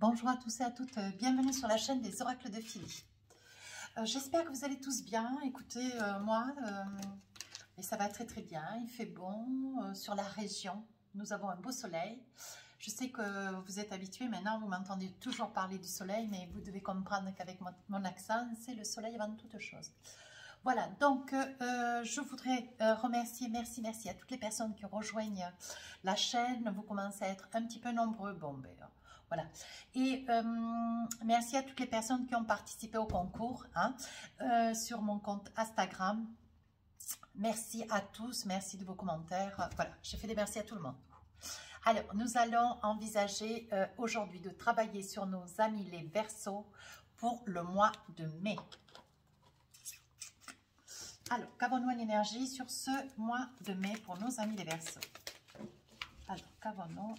Bonjour à tous et à toutes, bienvenue sur la chaîne des oracles de Philly. J'espère que vous allez tous bien. Écoutez, et ça va très très bien, il fait bon sur la région, nous avons un beau soleil. Je sais que vous êtes habitués maintenant, vous m'entendez toujours parler du soleil, mais vous devez comprendre qu'avec mon accent, c'est le soleil avant toute chose. Voilà, donc je voudrais remercier, merci à toutes les personnes qui rejoignent la chaîne. Vous commencez à être un petit peu nombreux, bon ben voilà. Et merci à toutes les personnes qui ont participé au concours sur mon compte Instagram. Merci à tous, merci de vos commentaires. Voilà, j'ai fait des merci à tout le monde. Alors, nous allons envisager aujourd'hui de travailler sur nos amis les Verseaux pour le mois de mai. Alors, qu'avons-nous en énergie sur ce mois de mai pour nos amis les Verseaux? Alors, qu'avons-nous?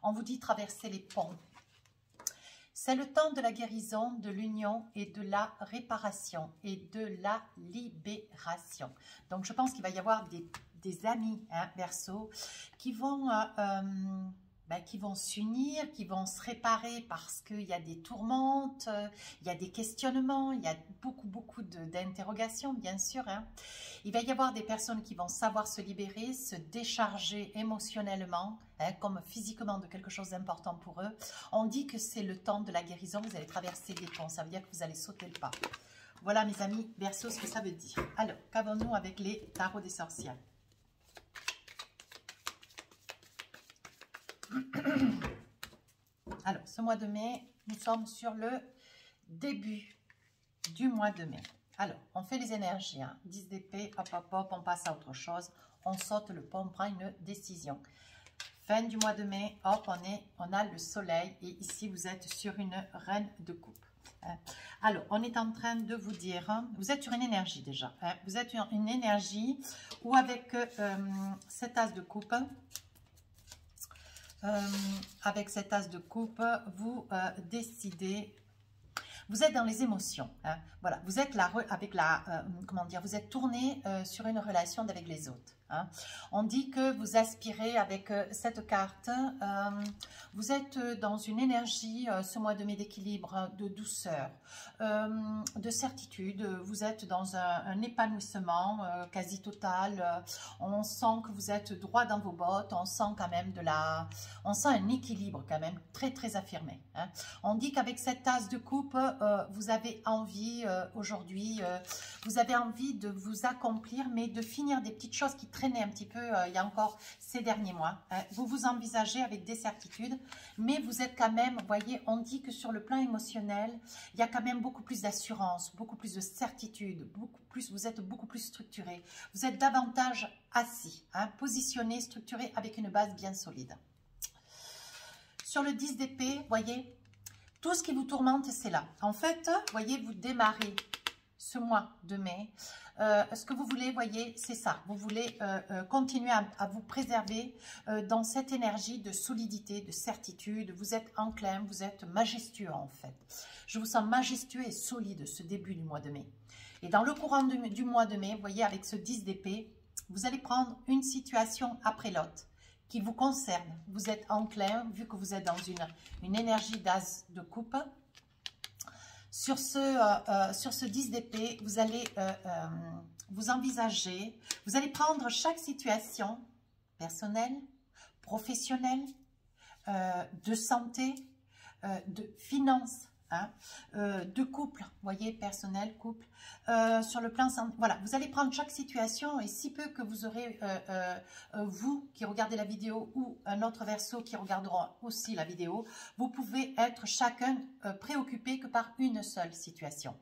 On vous dit traverser les ponts. C'est le temps de la guérison, de l'union et de la réparation et de la libération. Donc, je pense qu'il va y avoir des amis Verseaux qui vont s'unir, qui vont se réparer parce qu'il y a des tourmentes, il y a des questionnements, il y a beaucoup d'interrogations, bien sûr. Il va y avoir des personnes qui vont savoir se libérer, se décharger émotionnellement, comme physiquement de quelque chose d'important pour eux. On dit que c'est le temps de la guérison, vous allez traverser des ponts, ça veut dire que vous allez sauter le pas. Voilà mes amis Verseaux ce que ça veut dire. Alors, qu'avons-nous avec les tarots des sorcières? Alors, ce mois de mai, nous sommes sur le début du mois de mai. Alors, on fait les énergies, 10 d'épée, hop, on passe à autre chose, on saute le pont, on prend une décision. Fin du mois de mai, hop, on a le soleil et ici, vous êtes sur une reine de coupe. Alors, on est en train de vous dire, vous êtes sur une énergie déjà, vous êtes sur une énergie où avec cet as de coupe, vous décidez, vous êtes dans les émotions, voilà, vous êtes là avec vous êtes tourné sur une relation avec les autres. On dit que vous aspirez avec cette carte, vous êtes dans une énergie ce mois de mai d'équilibre, de douceur, de certitude, vous êtes dans un épanouissement quasi total, on sent que vous êtes droit dans vos bottes, on sent quand même on sent un équilibre quand même très affirmé. On dit qu'avec cette tasse de coupe, vous avez envie aujourd'hui, vous avez envie de vous accomplir, mais de finir des petites choses qui traînaient un petit peu il y a encore ces derniers mois. Vous vous envisagez avec des certitudes, mais vous êtes quand même, vous voyez, on dit que sur le plan émotionnel, il y a quand même beaucoup plus d'assurance, beaucoup plus de certitude, vous êtes beaucoup plus structuré. Vous êtes davantage assis, positionné, structuré avec une base bien solide. Sur le 10 d'épée, vous voyez, tout ce qui vous tourmente, c'est là. En fait, vous voyez, vous démarrez ce mois de mai. Ce que vous voulez, voyez, c'est ça. Vous voulez continuer à vous préserver dans cette énergie de solidité, de certitude. Vous êtes enclin, vous êtes majestueux en fait. Je vous sens majestueux et solide ce début du mois de mai. Et dans le courant du mois de mai, vous voyez, avec ce 10 d'épée, vous allez prendre une situation après l'autre qui vous concerne. Vous êtes enclin, vu que vous êtes dans une énergie d'as de coupe. Sur ce 10 d'épée, vous allez vous envisager, vous allez prendre chaque situation personnelle, professionnelle, de santé, de finances, de couple, vous voyez, personnel, couple, sur le plan santé, voilà, vous allez prendre chaque situation et si peu que vous aurez, vous qui regardez la vidéo ou un autre Verseau qui regardera aussi la vidéo, vous pouvez être chacun préoccupé que par une seule situation.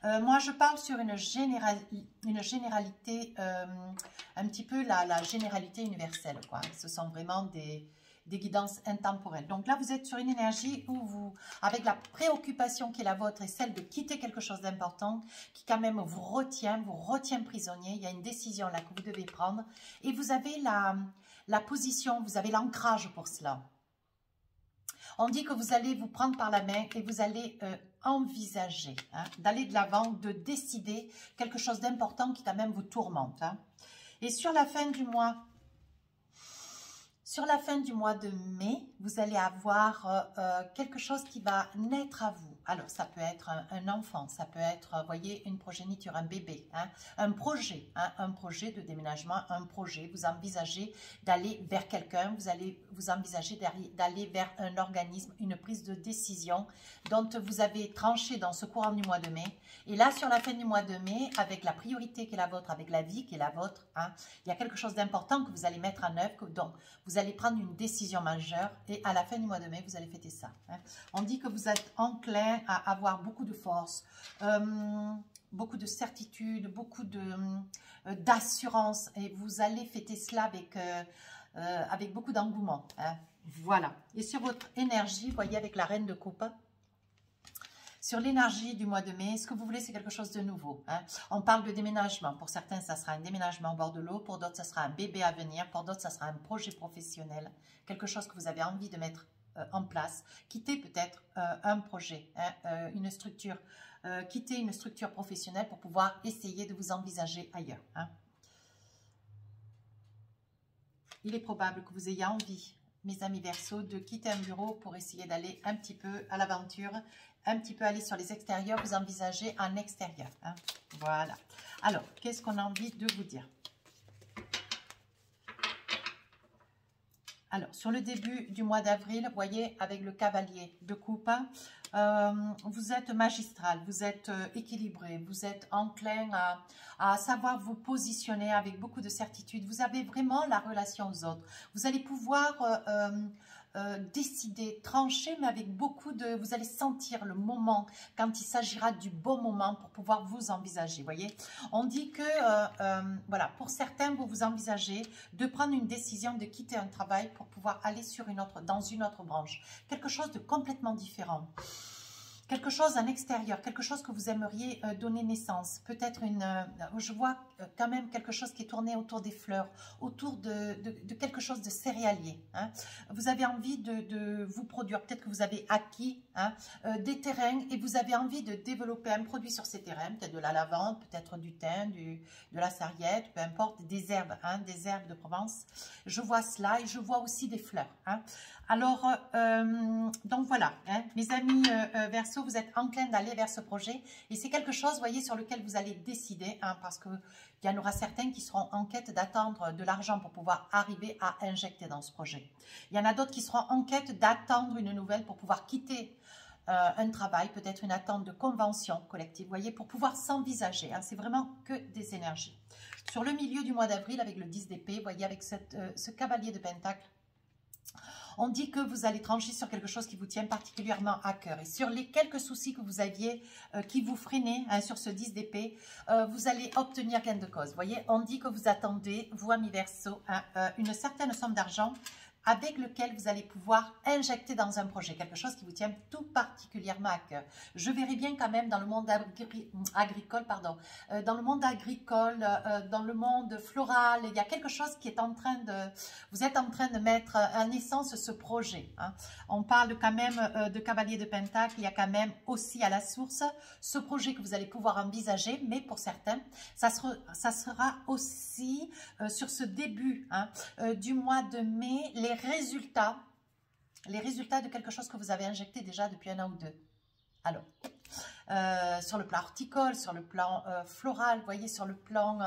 Moi, je parle sur une généralité, un petit peu la généralité universelle, quoi. Ce sont vraiment des guidances intemporelles. Donc là, vous êtes sur une énergie où vous, avec la préoccupation qui est la vôtre et celle de quitter quelque chose d'important, qui quand même vous retient prisonnier. Il y a une décision là que vous devez prendre et vous avez la position, vous avez l'ancrage pour cela. On dit que vous allez vous prendre par la main et vous allez envisager d'aller de l'avant, de décider quelque chose d'important qui quand même vous tourmente. Et sur la fin du mois, Sur la fin du mois de mai, vous allez avoir quelque chose qui va naître à vous. Alors, ça peut être un enfant, ça peut être, vous voyez, une progéniture, un bébé, hein, un projet de déménagement, un projet. Vous envisagez d'aller vers quelqu'un, vous envisagez d'aller vers un organisme, une prise de décision dont vous avez tranché dans ce courant du mois de mai. Et là, sur la fin du mois de mai, avec la priorité qui est la vôtre, avec la vie qui est la vôtre, hein, il y a quelque chose d'important que vous allez mettre en œuvre, donc vous allez prendre une décision majeure et à la fin du mois de mai, vous allez fêter ça. Hein. On dit que vous êtes enclin à avoir beaucoup de force, beaucoup de certitude, beaucoup d'assurance et vous allez fêter cela avec beaucoup d'engouement. Hein. Voilà. Et sur votre énergie, vous voyez avec la reine de coupe, sur l'énergie du mois de mai, ce que vous voulez, c'est quelque chose de nouveau. Hein. On parle de déménagement. Pour certains, ça sera un déménagement au bord de l'eau. Pour d'autres, ça sera un bébé à venir. Pour d'autres, ça sera un projet professionnel. Quelque chose que vous avez envie de mettre en place. Quitter peut-être un projet, hein, une structure. Quitter une structure professionnelle pour pouvoir essayer de vous envisager ailleurs. Hein. Il est probable que vous ayez envie, mes amis Verseaux, de quitter un bureau pour essayer d'aller un petit peu à l'aventure, un petit peu aller sur les extérieurs, vous envisagez en extérieur. Hein. Voilà. Alors, qu'est-ce qu'on a envie de vous dire? Alors, sur le début du mois d'avril, vous voyez, avec le cavalier de coupe, vous êtes magistral, vous êtes équilibré, vous êtes enclin à savoir vous positionner avec beaucoup de certitude. Vous avez vraiment la relation aux autres. Vous allez pouvoir décider, trancher, mais avec beaucoup de... Vous allez sentir le moment quand il s'agira du bon moment pour pouvoir vous envisager, voyez. On dit que, voilà, pour certains, vous vous envisagez de prendre une décision de quitter un travail pour pouvoir aller dans une autre branche. Quelque chose de complètement différent. Quelque chose en extérieur, quelque chose que vous aimeriez donner naissance. Peut-être je vois quand même quelque chose qui est tourné autour des fleurs, autour de quelque chose de céréalier. Hein. Vous avez envie de vous produire, peut-être que vous avez acquis hein, des terrains et vous avez envie de développer un produit sur ces terrains, peut-être de la lavande, peut-être du thym, de la sarriette, peu importe, des herbes de Provence. Je vois cela et je vois aussi des fleurs. Hein. Alors, donc voilà, hein, mes amis Verseaux, vous êtes enclins d'aller vers ce projet et c'est quelque chose, vous voyez, sur lequel vous allez décider, hein, parce qu'il y en aura certains qui seront en quête d'attendre de l'argent pour pouvoir arriver à injecter dans ce projet. Il y en a d'autres qui seront en quête d'attendre une nouvelle pour pouvoir quitter un travail, peut-être une attente de convention collective, vous voyez, pour pouvoir s'envisager. Hein, c'est vraiment que des énergies. Sur le milieu du mois d'avril, avec le 10 d'épée, vous voyez, avec ce cavalier de pentacle, on dit que vous allez trancher sur quelque chose qui vous tient particulièrement à cœur. Et sur les quelques soucis que vous aviez, qui vous freinaient hein, sur ce 10 d'épée, vous allez obtenir gain de cause. Vous voyez, on dit que vous attendez, vous amis Verseaux, hein, une certaine somme d'argent avec lequel vous allez pouvoir injecter dans un projet, quelque chose qui vous tient tout particulièrement à cœur. Je verrai bien quand même dans le monde agricole, dans le monde agricole, dans le monde floral, il y a quelque chose qui est en train de... Vous êtes en train de mettre en naissance ce projet. Hein. On parle quand même de cavalier de pentacle, il y a quand même aussi à la source ce projet que vous allez pouvoir envisager, mais pour certains, ça sera aussi sur ce début hein, du mois de mai, les résultats de quelque chose que vous avez injecté déjà depuis 1 an ou 2. Alors, sur le plan horticole, sur le plan floral, vous voyez, sur le plan...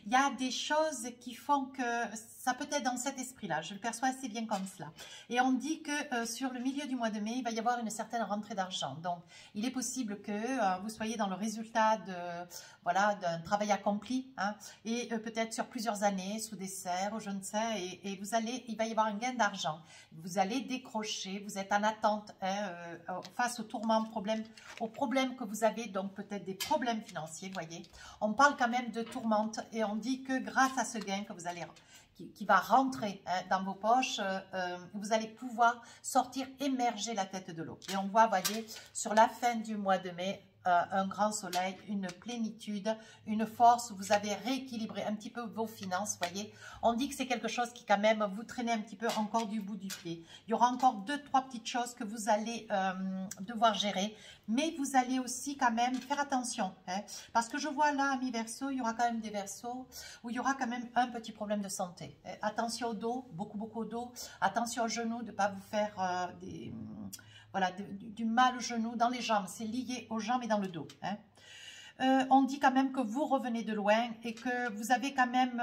il y a des choses qui font que ça peut être dans cet esprit-là. Je le perçois assez bien comme cela. Et on dit que sur le milieu du mois de mai, il va y avoir une certaine rentrée d'argent. Donc, il est possible que vous soyez dans le résultat d'un travail accompli hein, et peut-être sur plusieurs années, sous des serres, ou je ne sais, et il va y avoir un gain d'argent. Vous allez décrocher, vous êtes en attente hein, face aux tourments, aux problèmes que vous avez, donc peut-être des problèmes financiers, vous voyez. On parle quand même de tourmente et on dit que grâce à ce gain que vous allez... Qui va rentrer hein, dans vos poches, vous allez pouvoir sortir, émerger la tête de l'eau. Et on voit, vous voyez, sur la fin du mois de mai, un grand soleil, une plénitude, une force. Vous avez rééquilibré un petit peu vos finances, voyez. On dit que c'est quelque chose qui quand même vous traînez un petit peu encore du bout du pied. Il y aura encore 2-3 petites choses que vous allez devoir gérer, mais vous allez aussi quand même faire attention, hein, parce que je vois là, amis Verseau, il y aura quand même des Verseaux où il y aura quand même un petit problème de santé. Attention au dos, beaucoup au dos. Attention aux genoux, de ne pas vous faire voilà, du mal aux genoux, dans les jambes. C'est lié aux jambes et dans le dos. Hein. On dit quand même que vous revenez de loin et que vous avez quand même,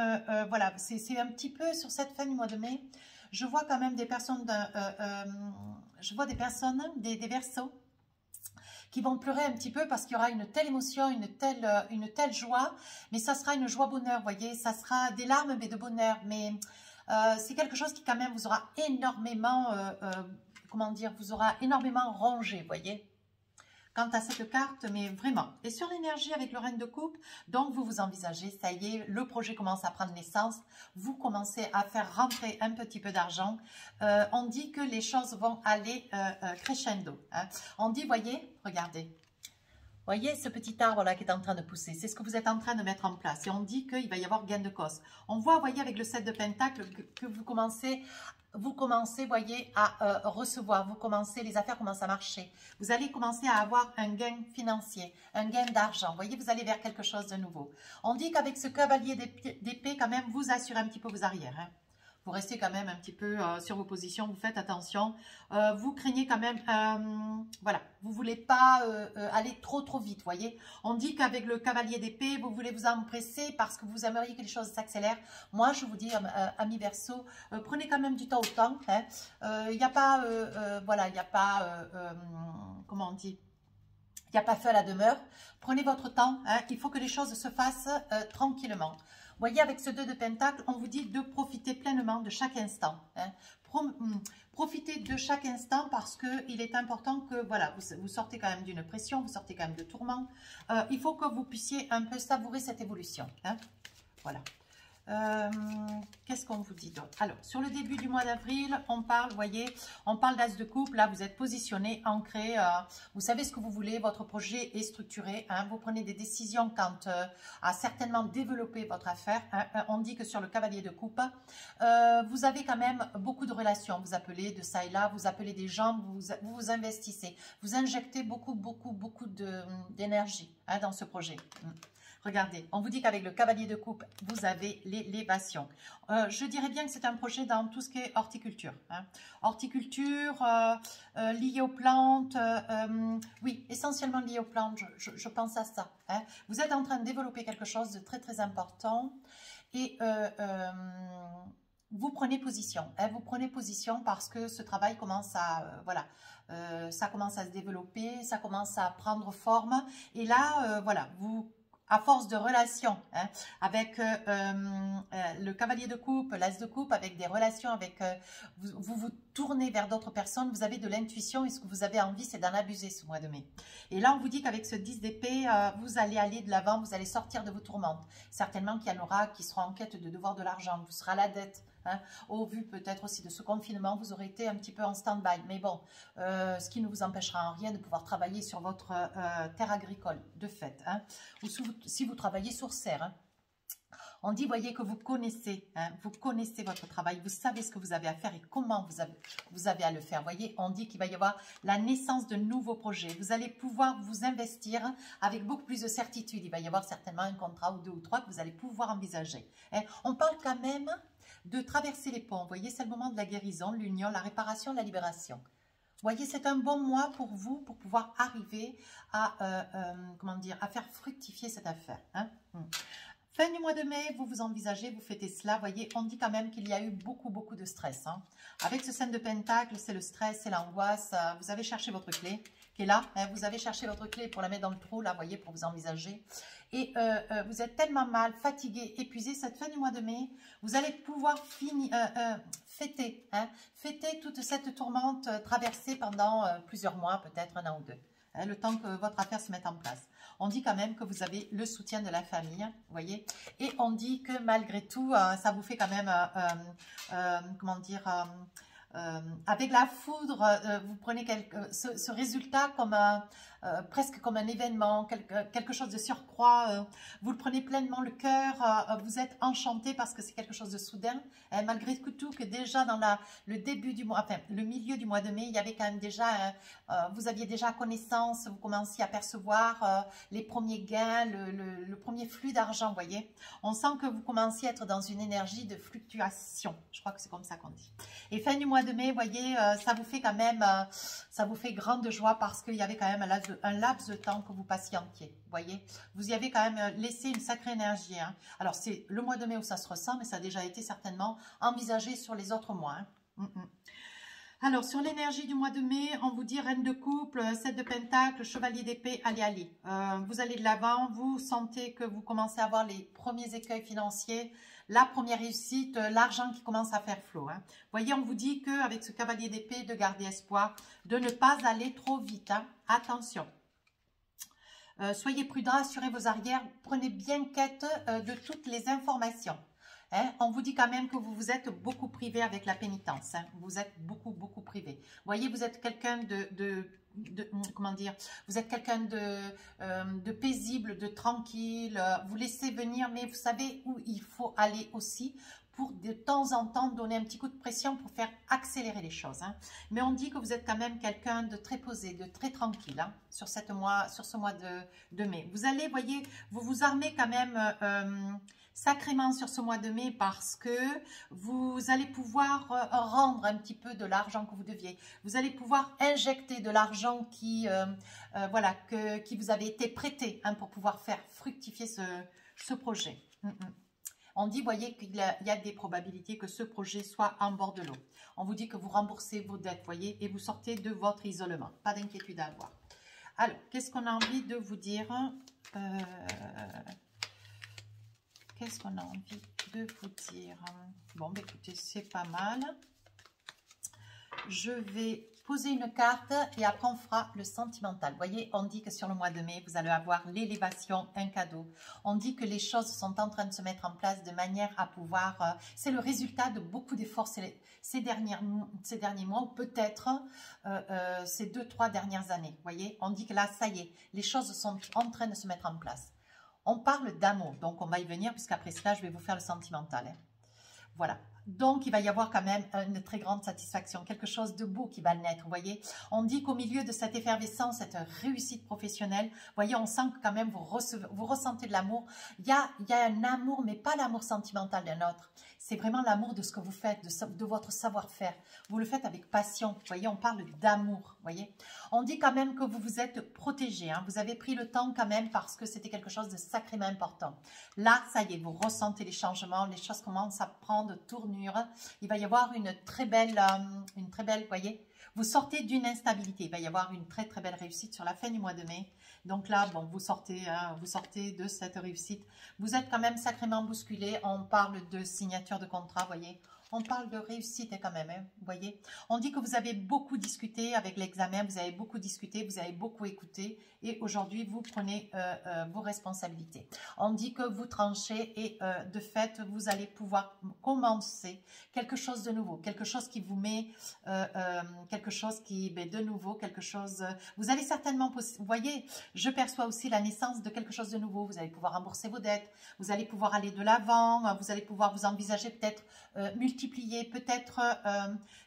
voilà, c'est un petit peu sur cette fin du mois de mai. Je vois quand même des personnes, je vois des personnes, des Verseaux, qui vont pleurer un petit peu parce qu'il y aura une telle émotion, une telle joie, mais ça sera une joie bonheur, voyez, ça sera des larmes mais de bonheur, mais c'est quelque chose qui quand même vous aura énormément, comment dire, vous aura énormément rongé, voyez, quant à cette carte, mais vraiment. Et sur l'énergie avec le Reine de Coupe, donc vous vous envisagez, ça y est, le projet commence à prendre naissance, vous commencez à faire rentrer un petit peu d'argent. On dit que les choses vont aller crescendo. Hein. On dit, voyez, regardez. Voyez ce petit arbre là qui est en train de pousser, c'est ce que vous êtes en train de mettre en place. Et on dit qu'il va y avoir gain de cause. On voit, voyez, avec le 7 de Pentacle que vous commencez, voyez, à recevoir. Les affaires commencent à marcher. Vous allez commencer à avoir un gain financier, un gain d'argent. Voyez, vous allez vers quelque chose de nouveau. On dit qu'avec ce cavalier d'épée, quand même, vous assurez un petit peu vos arrières. Hein. Vous restez quand même un petit peu sur vos positions, vous faites attention. Vous craignez quand même, voilà, vous ne voulez pas aller trop vite, voyez. On dit qu'avec le cavalier d'épée, vous voulez vous empresser parce que vous aimeriez que les choses s'accélèrent. Moi, je vous dis, amis Verseau, prenez quand même du temps au temps. Il n'y a pas, voilà, il n'y a pas, comment on dit, il n'y a pas feu à la demeure. Prenez votre temps, hein, il faut que les choses se fassent tranquillement. Voyez, avec ce 2 de Pentacle, on vous dit de profiter pleinement de chaque instant. Hein. Profitez de chaque instant parce qu'il est important que, voilà, vous sortez quand même d'une pression, vous sortez quand même de tourments. Il faut que vous puissiez un peu savourer cette évolution. Hein. Voilà. Qu'est-ce qu'on vous dit d'autre? Alors, sur le début du mois d'avril, on parle, voyez, on parle d'as de coupe. Là, vous êtes positionné, ancré, vous savez ce que vous voulez, votre projet est structuré. Hein, vous prenez des décisions quant à certainement développer votre affaire. Hein, on dit que sur le cavalier de coupe, vous avez quand même beaucoup de relations. Vous appelez de ça et là, vous appelez des gens, vous investissez. Vous injectez beaucoup d'énergie hein, dans ce projet. Regardez, on vous dit qu'avec le cavalier de coupe, vous avez l'élévation. Je dirais bien que c'est un projet dans tout ce qui est horticulture. Hein. Horticulture, lié aux plantes, oui, essentiellement lié aux plantes, je pense à ça. Hein. Vous êtes en train de développer quelque chose de très important et vous prenez position. Hein. Vous prenez position parce que ce travail commence à, voilà, ça commence à se développer, ça commence à prendre forme et là, voilà, vous... à force de relations, hein, avec le cavalier de coupe, l'as de coupe, avec des relations, avec vous tournez vers d'autres personnes, vous avez de l'intuition et ce que vous avez envie, c'est d'en abuser ce mois de mai. Et là, on vous dit qu'avec ce 10 d'épée, vous allez aller de l'avant, vous allez sortir de vos tourmentes. Certainement qu'il y en aura qui seront en quête de devoir de l'argent, vous serez à la dette. Hein. Au vu peut-être aussi de ce confinement, vous aurez été un petit peu en stand-by. Mais bon, ce qui ne vous empêchera en rien de pouvoir travailler sur votre terre agricole, de fait. Hein. Ou si vous travaillez sur serre. Hein. On dit, voyez, que vous connaissez votre travail, vous savez ce que vous avez à faire et comment vous avez à le faire. Voyez, on dit qu'il va y avoir la naissance de nouveaux projets. Vous allez pouvoir vous investir avec beaucoup plus de certitude. Il va y avoir certainement un contrat ou 2 ou 3 que vous allez pouvoir envisager. Hein. On parle quand même de traverser les ponts. Vous voyez, c'est le moment de la guérison, l'union, la réparation, la libération. Vous voyez, c'est un bon mois pour vous, pour pouvoir arriver à, comment dire, à faire fructifier cette affaire. Hein. Fin du mois de mai, vous vous envisagez, vous fêtez cela. Vous voyez, on dit quand même qu'il y a eu beaucoup de stress. Hein. Avec ce 5 de Pentacle, c'est le stress, c'est l'angoisse. Vous avez cherché votre clé qui est là. Hein. Vous avez cherché votre clé pour la mettre dans le trou, là, vous voyez, pour vous envisager. Et vous êtes tellement mal, fatigué, épuisé, cette fin du mois de mai, vous allez pouvoir fêter, hein, fêter toute cette tourmente traversée pendant plusieurs mois, peut-être 1 an ou 2, hein, le temps que votre affaire se mette en place. On dit quand même que vous avez le soutien de la famille, vous voyez, et on dit que malgré tout, ça vous fait quand même, comment dire, avec la foudre, vous prenez ce résultat comme presque comme un événement, quelque chose de surcroît, vous le prenez pleinement le cœur, vous êtes enchanté parce que c'est quelque chose de soudain, malgré tout que déjà dans le début du mois, enfin le milieu du mois de mai, il y avait quand même déjà, vous aviez déjà connaissance, vous commenciez à percevoir les premiers gains, le premier flux d'argent, vous voyez. On sent que vous commenciez à être dans une énergie de fluctuation, je crois que c'est comme ça qu'on dit. Et fin du mois de mai, vous voyez, ça vous fait quand même, ça vous fait grande joie parce qu'il y avait quand même un laps de temps que vous patientiez, vous voyez. Vous y avez quand même laissé une sacrée énergie. Hein. Alors, c'est le mois de mai où ça se ressent, mais ça a déjà été certainement envisagé sur les autres mois. Hein. Alors, sur l'énergie du mois de mai, on vous dit Reine de couple, 7 de Pentacle, Chevalier d'épée, allez. Vous allez de l'avant, vous sentez que vous commencez à avoir les premiers écueils financiers, la première réussite, l'argent qui commence à faire flot. Hein. Vous voyez, on vous dit qu'avec ce cavalier d'épée, de garder espoir, de ne pas aller trop vite. Hein. Attention. Soyez prudents, assurez vos arrières, prenez bien quête de toutes les informations. Hein, on vous dit quand même que vous vous êtes beaucoup privé avec la pénitence. Hein, vous êtes beaucoup privé. Vous voyez, vous êtes quelqu'un comment dire, vous êtes quelqu'un de paisible, de tranquille. Vous laissez venir, mais vous savez où il faut aller aussi pour de temps en temps donner un petit coup de pression pour faire accélérer les choses. Hein. Mais on dit que vous êtes quand même quelqu'un de très posé, de très tranquille hein, sur ce mois de mai. Vous allez, voyez, vous vous armez quand même sacrément sur ce mois de mai parce que vous allez pouvoir rendre un petit peu de l'argent que vous deviez. Vous allez pouvoir injecter de l'argent qui vous avait été prêté hein, pour pouvoir faire fructifier ce projet. On dit, voyez, qu'il y a des probabilités que ce projet soit en bord de l'eau. On vous dit que vous remboursez vos dettes, voyez, et vous sortez de votre isolement. Pas d'inquiétude à avoir. Alors, qu'est-ce qu'on a envie de vous dire Qu'est-ce qu'on a envie de vous dire? Bon, bah, écoutez, c'est pas mal. Je vais poser une carte et après on fera le sentimental. Vous voyez, on dit que sur le mois de mai, vous allez avoir l'élévation, un cadeau. On dit que les choses sont en train de se mettre en place de manière à pouvoir... c'est le résultat de beaucoup d'efforts ces derniers mois ou peut-être ces 2-3 dernières années. Vous voyez, on dit que là, ça y est, les choses sont en train de se mettre en place. On parle d'amour, donc on va y venir puisqu'après cela, je vais vous faire le sentimental. Hein. Voilà. Donc, il va y avoir quand même une très grande satisfaction, quelque chose de beau qui va naître, vous voyez. On dit qu'au milieu de cette effervescence, cette réussite professionnelle, vous voyez, on sent que quand même vous ressentez de l'amour. Il y a un amour, mais pas l'amour sentimental d'un autre. C'est vraiment l'amour de ce que vous faites, de votre savoir-faire. Vous le faites avec passion, vous voyez, on parle d'amour, vous voyez. On dit quand même que vous vous êtes protégé, hein. Vous avez pris le temps quand même parce que c'était quelque chose de sacrément important. Là, ça y est, vous ressentez les changements, les choses commencent à prendre tournure. Il va y avoir une très belle, vous voyez, vous sortez d'une instabilité. Il va y avoir une très belle réussite sur la fin du mois de mai. Donc là, bon, vous sortez de cette réussite. Vous êtes quand même sacrément bousculé. On parle de signature de contrat, vous voyez. On parle de réussite quand même, hein, vous voyez. On dit que vous avez beaucoup discuté avec l'examen, vous avez beaucoup discuté, vous avez beaucoup écouté et aujourd'hui, vous prenez vos responsabilités. On dit que vous tranchez et de fait, vous allez pouvoir commencer quelque chose de nouveau, quelque chose qui vous met, quelque chose qui, de nouveau, quelque chose... Vous allez certainement, vous voyez, je perçois aussi la naissance de quelque chose de nouveau. Vous allez pouvoir rembourser vos dettes, vous allez pouvoir aller de l'avant, vous allez pouvoir vous envisager peut-être multiplier, peut-être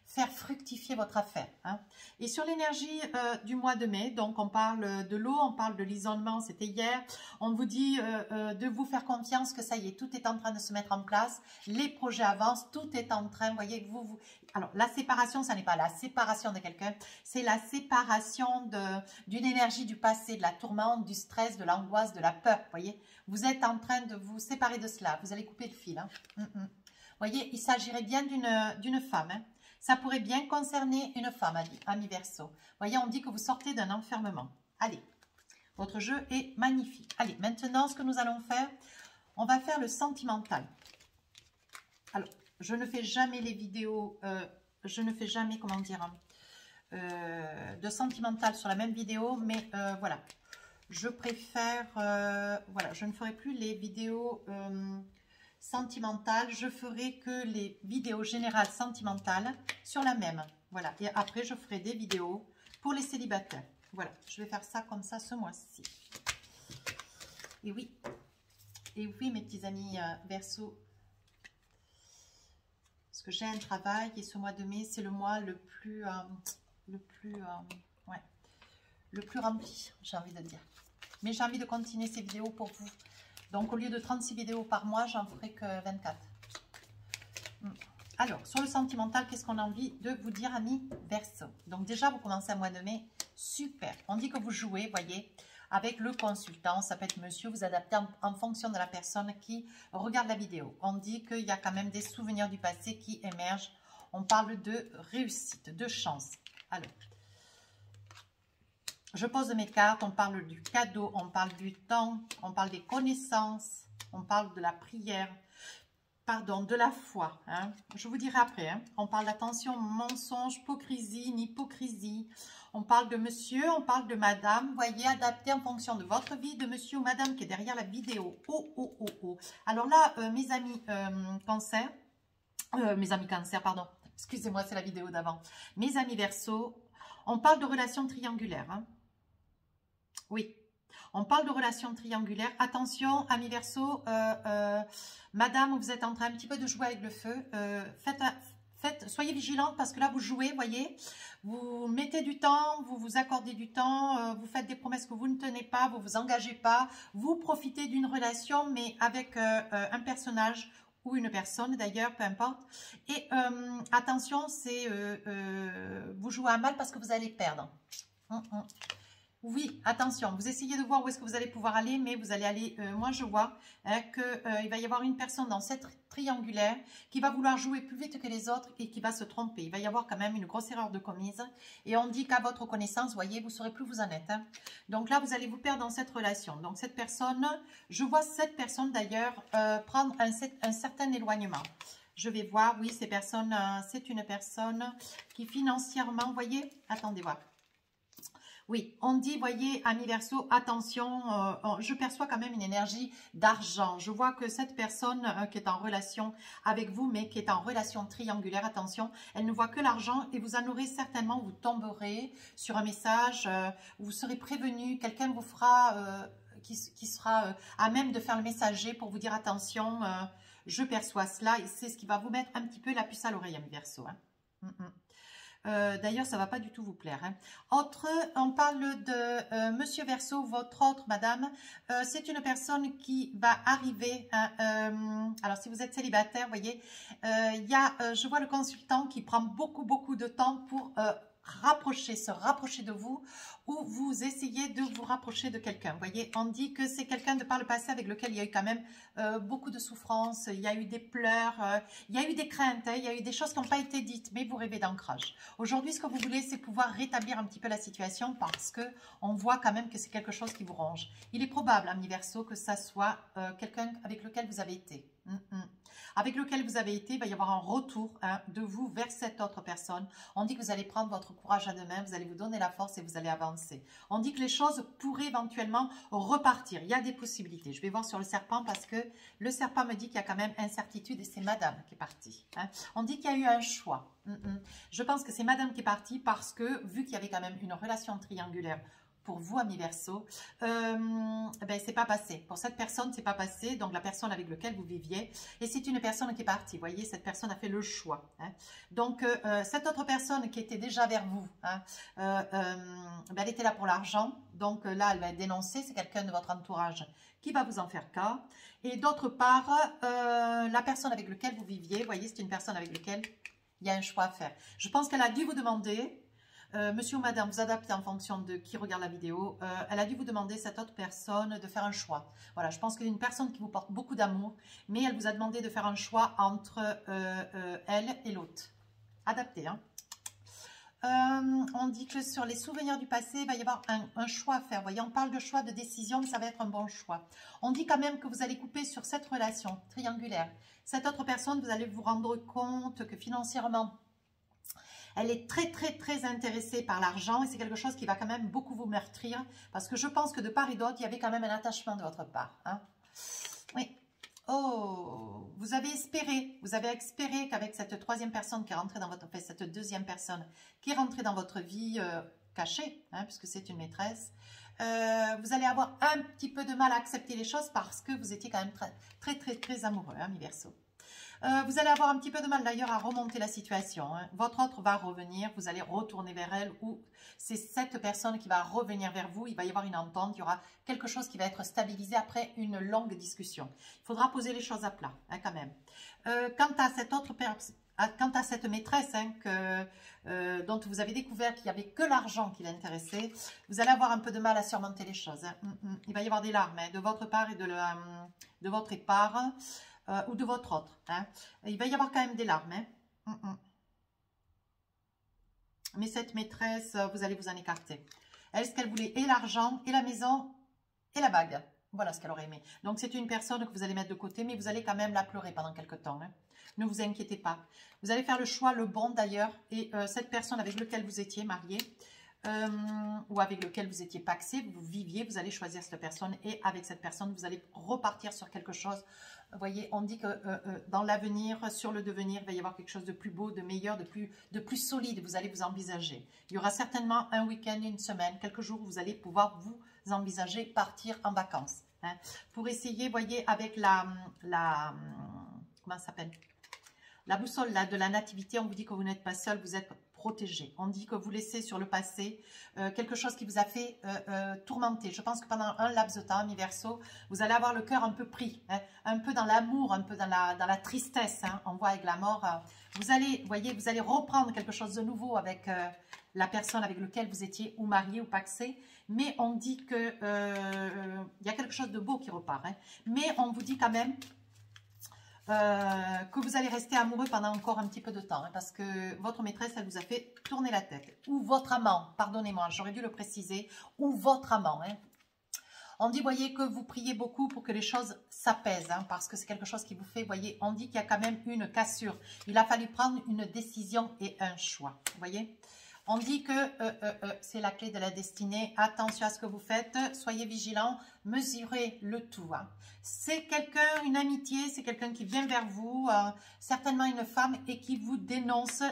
faire fructifier votre affaire. Hein. Et sur l'énergie du mois de mai, donc on parle de l'eau, on parle de l'isolement, c'était hier, on vous dit de vous faire confiance que ça y est, tout est en train de se mettre en place, les projets avancent, tout est en train, vous voyez, alors la séparation, ça n'est pas la séparation de quelqu'un, c'est la séparation d'une énergie du passé, de la tourmente, du stress, de l'angoisse, de la peur, vous voyez, vous êtes en train de vous séparer de cela, vous allez couper le fil. Hein. Vous voyez, il s'agirait bien d'une femme. Hein. Ça pourrait bien concerner une femme, ami Verseau. Vous voyez, on dit que vous sortez d'un enfermement. Allez, votre jeu est magnifique. Allez, maintenant, ce que nous allons faire, on va faire le sentimental. Alors, je ne fais jamais les vidéos, je ne fais jamais, comment dire, de sentimental sur la même vidéo, mais voilà. Je préfère, voilà, je ne ferai plus les vidéos... sentimentale, je ferai que les vidéos générales sentimentales sur la même. Voilà. Et après, je ferai des vidéos pour les célibataires. Voilà. Je vais faire ça comme ça ce mois-ci. Et oui. Et oui, mes petits amis Verseau. Parce que j'ai un travail et ce mois de mai, c'est le mois le plus rempli, j'ai envie de dire. Mais j'ai envie de continuer ces vidéos pour vous. Donc, au lieu de 36 vidéos par mois, j'en ferai que 24. Alors, sur le sentimental, qu'est-ce qu'on a envie de vous dire, amis Verseau? Donc, déjà, vous commencez un mois de mai. Super. On dit que vous jouez, voyez, avec le consultant. Ça peut être monsieur, vous adaptez en fonction de la personne qui regarde la vidéo. On dit qu'il y a quand même des souvenirs du passé qui émergent. On parle de réussite, de chance. Alors, je pose mes cartes, on parle du cadeau, on parle du temps, on parle des connaissances, on parle de la prière, pardon, de la foi. Hein. Je vous dirai après, hein. On parle d'attention, mensonge, hypocrisie, hypocrisie. On parle de monsieur, on parle de madame. Vous voyez, adapté en fonction de votre vie, de monsieur ou madame qui est derrière la vidéo. Oh, oh, oh, oh. Alors là, mes amis cancer, pardon. Excusez-moi, c'est la vidéo d'avant. Mes amis Verseau, on parle de relations triangulaires. Hein. Oui, on parle de relations triangulaires. Attention, amis Verseau, madame, vous êtes en train un petit peu de jouer avec le feu. Soyez vigilante parce que là, vous jouez, voyez. Vous mettez du temps, vous vous accordez du temps, vous faites des promesses que vous ne tenez pas, vous ne vous engagez pas. Vous profitez d'une relation, mais avec un personnage ou une personne d'ailleurs, peu importe. Et attention, c'est vous jouez à mal parce que vous allez perdre. Oui, attention, vous essayez de voir où est-ce que vous allez pouvoir aller, mais vous allez aller, moi je vois qu'il va y avoir une personne dans cette triangulaire qui va vouloir jouer plus vite que les autres et qui va se tromper. Il va y avoir quand même une grosse erreur de commise et on dit qu'à votre connaissance, voyez, vous ne saurez plus où vous en êtes. Hein. Donc là, vous allez vous perdre dans cette relation. Donc cette personne, je vois cette personne d'ailleurs prendre un certain éloignement. Je vais voir, oui, c'est une personne qui financièrement, voyez, attendez voir. Oui, on dit, voyez, amis Verseau, attention, je perçois quand même une énergie d'argent. Je vois que cette personne qui est en relation avec vous, mais qui est en relation triangulaire, attention, elle ne voit que l'argent et vous en aurez certainement, vous tomberez sur un message, vous serez prévenu, quelqu'un vous fera, qui sera à même de faire le messager pour vous dire attention, je perçois cela et c'est ce qui va vous mettre un petit peu la puce à l'oreille, amis Verseau. Hein. D'ailleurs, ça ne va pas du tout vous plaire. Hein. On parle de Monsieur Verseau, votre autre madame. C'est une personne qui va arriver. Hein, alors, si vous êtes célibataire, vous voyez, je vois le consultant qui prend beaucoup de temps pour se rapprocher de vous ou vous essayez de vous rapprocher de quelqu'un. Vous voyez, on dit que c'est quelqu'un de par le passé avec lequel il y a eu quand même beaucoup de souffrances, il y a eu des pleurs, il y a eu des craintes, hein, il y a eu des choses qui n'ont pas été dites, mais vous rêvez d'ancrage. Aujourd'hui, ce que vous voulez, c'est pouvoir rétablir un petit peu la situation parce que on voit quand même que c'est quelque chose qui vous ronge. Il est probable, amis Verseau, que ça soit quelqu'un avec lequel vous avez été. Avec lequel vous avez été, il va y avoir un retour hein, de vous vers cette autre personne. On dit que vous allez prendre votre courage à deux mains, vous allez vous donner la force et vous allez avancer. On dit que les choses pourraient éventuellement repartir. Il y a des possibilités. Je vais voir sur le serpent parce que le serpent me dit qu'il y a quand même incertitude et c'est madame qui est partie. Hein. On dit qu'il y a eu un choix. Je pense que c'est madame qui est partie parce que vu qu'il y avait quand même une relation triangulaire pour vous, amis Verseau, ben, c'est pas passé. Pour cette personne, c'est pas passé. Donc, la personne avec laquelle vous viviez. Et c'est une personne qui est partie. Vous voyez, cette personne a fait le choix. Hein. Donc, cette autre personne qui était déjà vers vous, hein, ben, elle était là pour l'argent. Donc, là, elle va être dénoncée. C'est quelqu'un de votre entourage qui va vous en faire cas. Et d'autre part, la personne avec laquelle vous viviez, vous voyez, c'est une personne avec laquelle il y a un choix à faire. Je pense qu'elle a dû vous demander... monsieur ou madame, vous adaptez en fonction de qui regarde la vidéo. Elle a dû vous demander, cette autre personne, de faire un choix. Voilà, je pense qu'il y a une personne qui vous porte beaucoup d'amour, mais elle vous a demandé de faire un choix entre elle et l'autre. Adapté, hein. On dit que sur les souvenirs du passé, il va y avoir un choix à faire. Vous voyez, on parle de choix, de décision, mais ça va être un bon choix. On dit quand même que vous allez couper sur cette relation triangulaire. Cette autre personne, vous allez vous rendre compte que financièrement, elle est très intéressée par l'argent et c'est quelque chose qui va quand même beaucoup vous meurtrir parce que je pense que de part et d'autre, il y avait quand même un attachement de votre part. Hein. Oui, Oh, vous avez espéré qu'avec cette troisième personne qui est rentrée dans votre, enfin, cette deuxième personne qui est rentrée dans votre vie cachée, hein, puisque c'est une maîtresse, vous allez avoir un petit peu de mal à accepter les choses parce que vous étiez quand même très amoureux, hein, mes Verseaux. Vous allez avoir un petit peu de mal d'ailleurs à remonter la situation. Hein. Votre autre va revenir, vous allez retourner vers elle ou c'est cette personne qui va revenir vers vous. Il va y avoir une entente, il y aura quelque chose qui va être stabilisé après une longue discussion. Il faudra poser les choses à plat hein, quand même. Quant à cette autre personne, quant à cette maîtresse hein, dont vous avez découvert qu'il n'y avait que l'argent qui l'intéressait, vous allez avoir un peu de mal à surmonter les choses. Hein. Il va y avoir des larmes hein, de votre part et de votre part. Ou de votre autre. Hein. Il va y avoir quand même des larmes. Hein. Mais cette maîtresse, vous allez vous en écarter. Elle, ce qu'elle voulait, et l'argent, et la maison, et la bague. Voilà ce qu'elle aurait aimé. Donc, c'est une personne que vous allez mettre de côté, mais vous allez quand même la pleurer pendant quelques temps. Hein. Ne vous inquiétez pas. Vous allez faire le choix, le bon d'ailleurs, et cette personne avec laquelle vous étiez marié, ou avec lequel vous étiez paxé, vous viviez, vous allez choisir cette personne, et avec cette personne, vous allez repartir sur quelque chose. Vous voyez, on dit que dans l'avenir, sur le devenir, il va y avoir quelque chose de plus beau, de meilleur, de plus solide. Vous allez vous envisager. Il y aura certainement un week-end, une semaine, quelques jours où vous allez pouvoir vous envisager partir en vacances. Hein, pour essayer, vous voyez, avec comment ça s'appelle? La boussole là, de la nativité, on vous dit que vous n'êtes pas seul, vous êtes protégé. On dit que vous laissez sur le passé quelque chose qui vous a fait tourmenter. Je pense que pendant un laps de temps, mes Verseaux, vous allez avoir le cœur un peu pris, hein, un peu dans l'amour, un peu dans la tristesse. Hein, on voit avec la mort. Vous allez, voyez, vous allez reprendre quelque chose de nouveau avec la personne avec laquelle vous étiez ou marié ou paxé. Mais on dit que il y a quelque chose de beau qui repart. Hein, mais on vous dit quand même que vous allez rester amoureux pendant encore un petit peu de temps, hein, parce que votre maîtresse, elle vous a fait tourner la tête. Ou votre amant, pardonnez-moi, j'aurais dû le préciser, ou votre amant. Hein. On dit, voyez, que vous priez beaucoup pour que les choses s'apaisent, hein, parce que c'est quelque chose qui vous fait, voyez, on dit qu'il y a quand même une cassure. Il a fallu prendre une décision et un choix, vous voyez. On dit que c'est la clé de la destinée. Attention à ce que vous faites. Soyez vigilants. Mesurez le tout. Hein. C'est quelqu'un, une amitié, c'est quelqu'un qui vient vers vous, certainement une femme, et qui vous dénonce,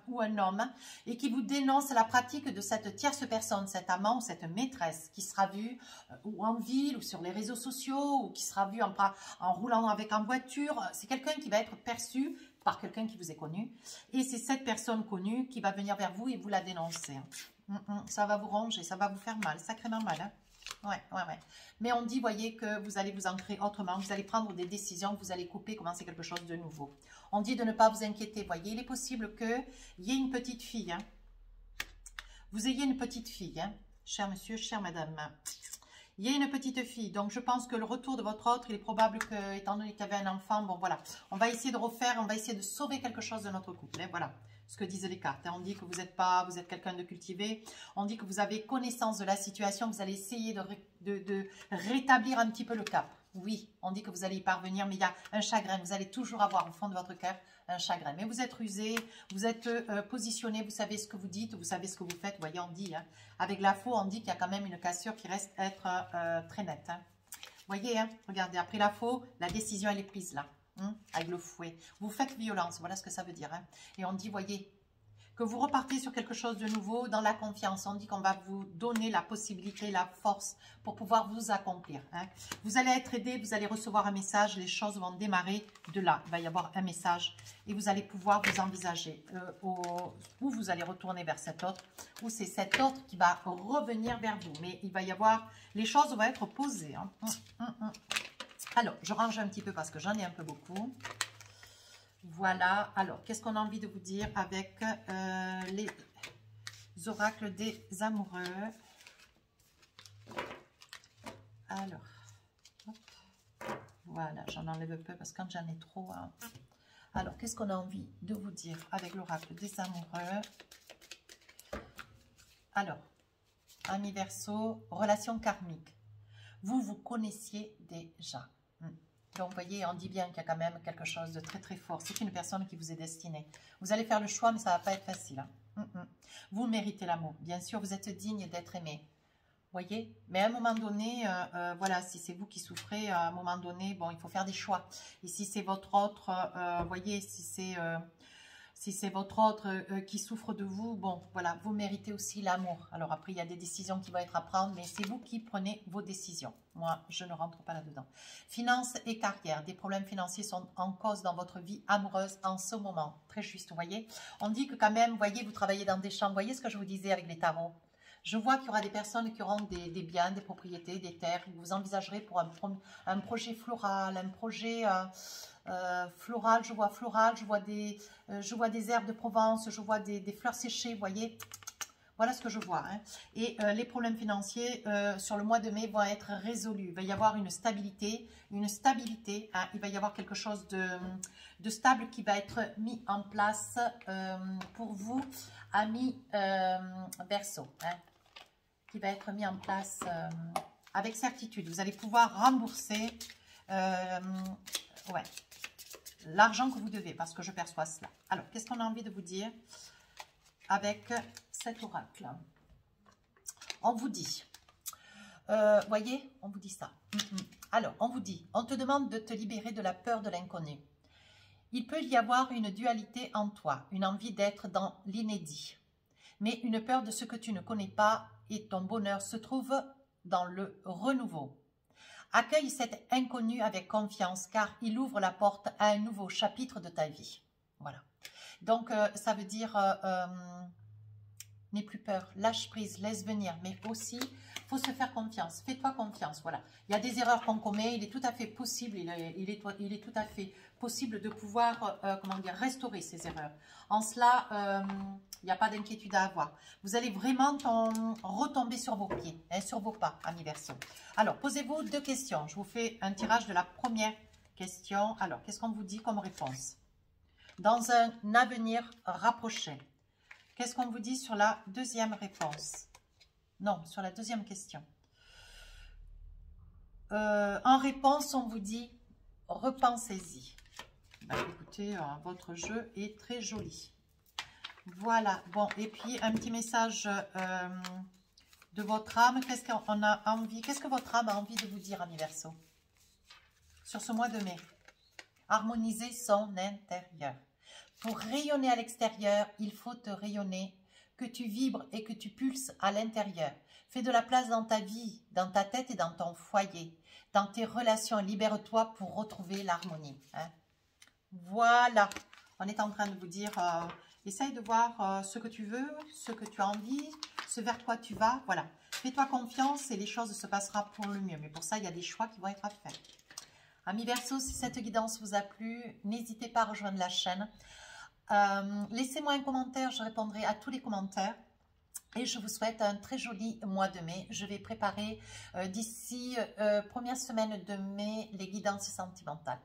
ou un homme, et qui vous dénonce la pratique de cette tierce personne, cet amant ou cette maîtresse, qui sera vue ou en ville, ou sur les réseaux sociaux, ou qui sera vue en roulant en voiture. C'est quelqu'un qui va être perçu par quelqu'un qui vous est connu. Et c'est cette personne connue qui va venir vers vous et vous la dénoncer. Ça va vous ronger, ça va vous faire mal, sacrément mal. Hein. Ouais. Mais on dit, voyez, que vous allez vous ancrer autrement, vous allez prendre des décisions, vous allez couper, commencer quelque chose de nouveau. On dit de ne pas vous inquiéter, voyez, il est possible qu'il y ait une petite fille. Hein. Vous ayez une petite fille, hein. Cher monsieur, chère madame. Il y a une petite fille, donc je pense que le retour de votre autre, il est probable que, étant donné qu'il y avait un enfant, bon voilà, on va essayer de refaire, on va essayer de sauver quelque chose de notre couple, hein, voilà ce que disent les cartes. Hein. On dit que vous êtes quelqu'un de cultivé, on dit que vous avez connaissance de la situation, vous allez essayer de rétablir un petit peu le cap. Oui, on dit que vous allez y parvenir, mais il y a un chagrin, vous allez toujours avoir au fond de votre cœur un chagrin. Mais vous êtes rusé, vous êtes positionné, vous savez ce que vous dites, vous savez ce que vous faites. Vous voyez, on dit, hein, avec la faux, on dit qu'il y a quand même une cassure qui reste être très nette. Hein. Vous voyez, hein, regardez, après la faux, la décision, elle est prise là, hein, avec le fouet. Vous faites violence, voilà ce que ça veut dire. Hein. Et on dit, voyez, que vous repartez sur quelque chose de nouveau dans la confiance. On dit qu'on va vous donner la possibilité, la force pour pouvoir vous accomplir. Hein. Vous allez être aidé, vous allez recevoir un message, les choses vont démarrer de là. Il va y avoir un message et vous allez pouvoir vous envisager. Ou vous allez retourner vers cet autre, ou c'est cet autre qui va revenir vers vous. Mais il va y avoir, les choses vont être posées. Hein. Alors, je range un petit peu parce que j'en ai un peu beaucoup. Voilà, alors, qu'est-ce qu'on a envie de vous dire avec les oracles des amoureux? Alors, hop, voilà, j'en enlève peu parce que quand j'en ai trop... Hein. Alors, qu'est-ce qu'on a envie de vous dire avec l'oracle des amoureux? Alors, amis Verseau, relation karmique. Vous vous connaissiez déjà. Donc, vous voyez, on dit bien qu'il y a quand même quelque chose de très fort. C'est une personne qui vous est destinée. Vous allez faire le choix, mais ça ne va pas être facile. Hein. Vous méritez l'amour. Bien sûr, vous êtes digne d'être aimé. voyez. Mais à un moment donné, voilà, si c'est vous qui souffrez, à un moment donné, bon, il faut faire des choix. Et si c'est votre autre, voyez, si c'est votre autre qui souffre de vous, bon, voilà, vous méritez aussi l'amour. Alors après, il y a des décisions qui vont être à prendre, mais c'est vous qui prenez vos décisions. Moi, je ne rentre pas là-dedans. Finances et carrière. Des problèmes financiers sont en cause dans votre vie amoureuse en ce moment. Très juste, vous voyez. On dit que quand même, vous voyez, vous travaillez dans des champs. Vous voyez ce que je vous disais avec les tarots. Je vois qu'il y aura des personnes qui auront des biens, des propriétés, des terres. Vous envisagerez pour un projet floral, un projet... floral, je vois des herbes de Provence, je vois des fleurs séchées, vous voyez, voilà ce que je vois. Hein. Et les problèmes financiers sur le mois de mai vont être résolus. Il va y avoir une stabilité, hein. Il va y avoir quelque chose de stable qui va être mis en place pour vous, amis Verseau, hein, qui va être mis en place avec certitude. Vous allez pouvoir rembourser ouais, l'argent que vous devez, parce que je perçois cela. Alors, qu'est-ce qu'on a envie de vous dire avec cet oracle? On vous dit, voyez, on vous dit ça. Alors, on vous dit, on te demande de te libérer de la peur de l'inconnu. Il peut y avoir une dualité en toi, une envie d'être dans l'inédit, mais une peur de ce que tu ne connais pas et ton bonheur se trouve dans le renouveau. Accueille cet inconnu avec confiance car il ouvre la porte à un nouveau chapitre de ta vie. Voilà. Donc, ça veut dire, n'aie plus peur, lâche prise, laisse venir. Mais aussi, il faut se faire confiance. Fais-toi confiance. Voilà. Il y a des erreurs qu'on commet. Il est tout à fait possible, il est tout à fait possible de pouvoir, comment dire, restaurer ces erreurs. En cela, il n'y a pas d'inquiétude à avoir. Vous allez vraiment retomber sur vos pieds, hein, sur vos pas, amis Verseau. Alors, posez-vous deux questions. Je vous fais un tirage de la première question. Alors, qu'est-ce qu'on vous dit comme réponse? Dans un avenir rapproché. Qu'est-ce qu'on vous dit sur la deuxième réponse? Non, sur la deuxième question. En réponse, on vous dit repensez-y. Ben, écoutez, votre jeu est très joli. Voilà, bon, et puis un petit message de votre âme. Qu'est-ce qu'on a envie, qu'est-ce que votre âme a envie de vous dire, amis Verseau, sur ce mois de mai? Harmoniser son intérieur. Pour rayonner à l'extérieur, il faut te rayonner, que tu vibres et que tu pulses à l'intérieur. Fais de la place dans ta vie, dans ta tête et dans ton foyer, dans tes relations. Libère-toi pour retrouver l'harmonie. Hein. Voilà, on est en train de vous dire... essaye de voir ce que tu veux, ce que tu as envie, ce vers quoi tu vas. Voilà, fais-toi confiance et les choses se passeront pour le mieux. Mais pour ça, il y a des choix qui vont être à faire. Amis Verseau, si cette guidance vous a plu, n'hésitez pas à rejoindre la chaîne. Laissez-moi un commentaire, je répondrai à tous les commentaires. Et je vous souhaite un très joli mois de mai. Je vais préparer d'ici première semaine de mai les guidances sentimentales.